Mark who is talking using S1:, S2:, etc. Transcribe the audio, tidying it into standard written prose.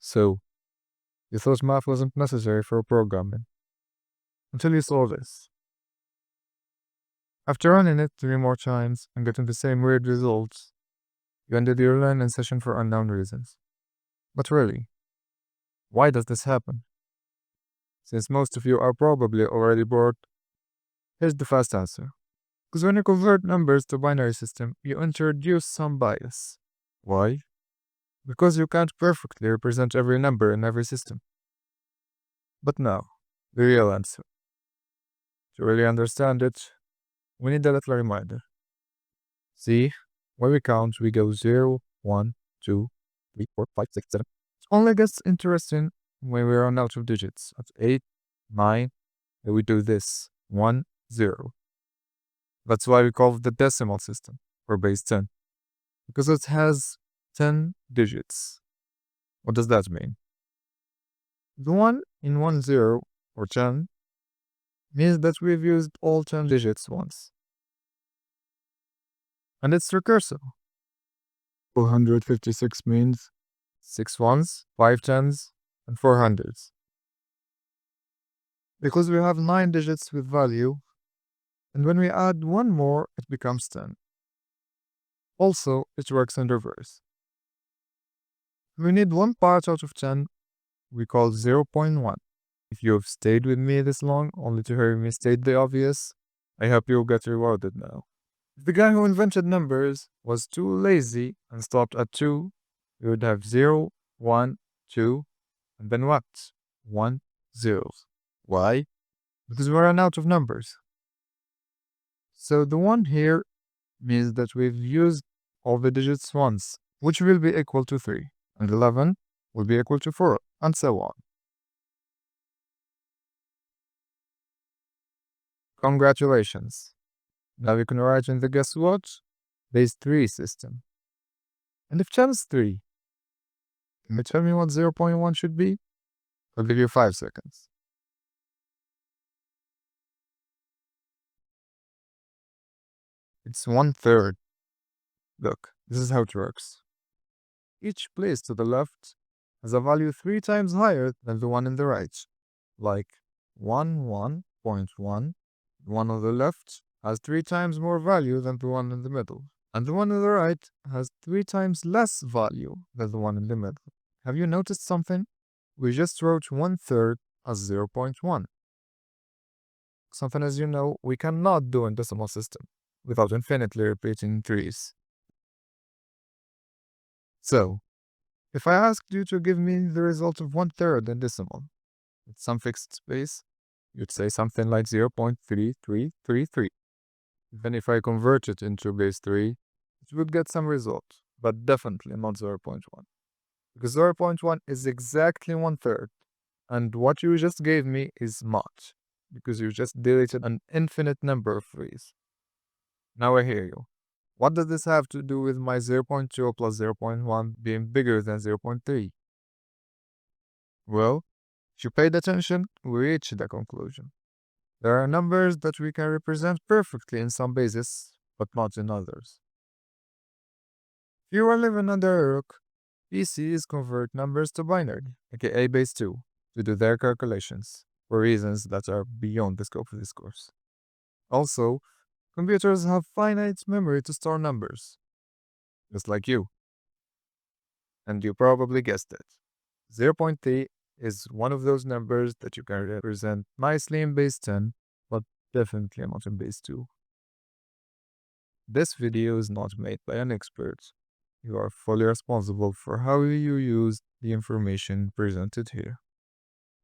S1: So, you thought math wasn't necessary for programming until you saw this. After running it 3 more times and getting the same weird results, you ended your learning session for unknown reasons. But really, why does this happen? Since most of you are probably already bored, here's the fast answer. Because when you convert numbers to binary system, you introduce some bias. Why? Because you can't perfectly represent every number in every system. But now, the real answer. To really understand it, we need a little reminder. See, when we count, we go 0, 1, 2, 3, 4, 5, 6, 7. It only gets interesting when we run out of digits. At 8, 9, then we do this 1, 0. That's why we call it the decimal system, or base 10, because it has 10 digits. What does that mean? The 1 in 1, 0, or 10, means that we've used all 10 digits once. And it's recursive. 456 means 6 ones, 5 tens, and 4 hundreds. Because we have 9 digits with value, and when we add one more, it becomes 10. Also, it works in reverse. We need one part out of 10, we call 0.1. If you have stayed with me this long, only to hear me state the obvious, I hope you'll get rewarded now. If the guy who invented numbers was too lazy and stopped at 2, we would have 0, 1, 2, and then what? 1, 0. Why? Because we ran out of numbers. So the 1 here means that we've used all the digits once, which will be equal to 3, and 11 will be equal to 4, and so on. Congratulations. Now you can write in the guess what? Base 3 system. And if chance 3, can you tell me what 0.1 should be? I'll give you 5 seconds. It's 1/3. Look, this is how it works. Each place to the left has a value 3 times higher than the one in the right. Like 1.1. The one on the left has 3 times more value than the one in the middle. And the one on the right has 3 times less value than the one in the middle. Have you noticed something? We just wrote 1/3 as 0.1. Something, as you know, we cannot do in decimal system without infinitely repeating 3's. So, if I asked you to give me the result of 1/3 in decimal, with some fixed space, you'd say something like 0.3333. Then if I convert it into base 3, it would get some result, but definitely not 0.1. Because 0.1 is exactly 1/3, and what you just gave me is not, because you just deleted an infinite number of 3's. Now I hear you. What does this have to do with my 0.2 plus 0.1 being bigger than 0.3? Well, if you paid attention, we reached the conclusion. There are numbers that we can represent perfectly in some bases, but not in others. If you are living under a rock, PCs convert numbers to binary, aka base 2, to do their calculations, for reasons that are beyond the scope of this course. Also, computers have finite memory to store numbers, just like you. And you probably guessed it. 0.3 is one of those numbers that you can represent nicely in base 10, but definitely not in base 2. This video is not made by an expert. You are fully responsible for how you use the information presented here.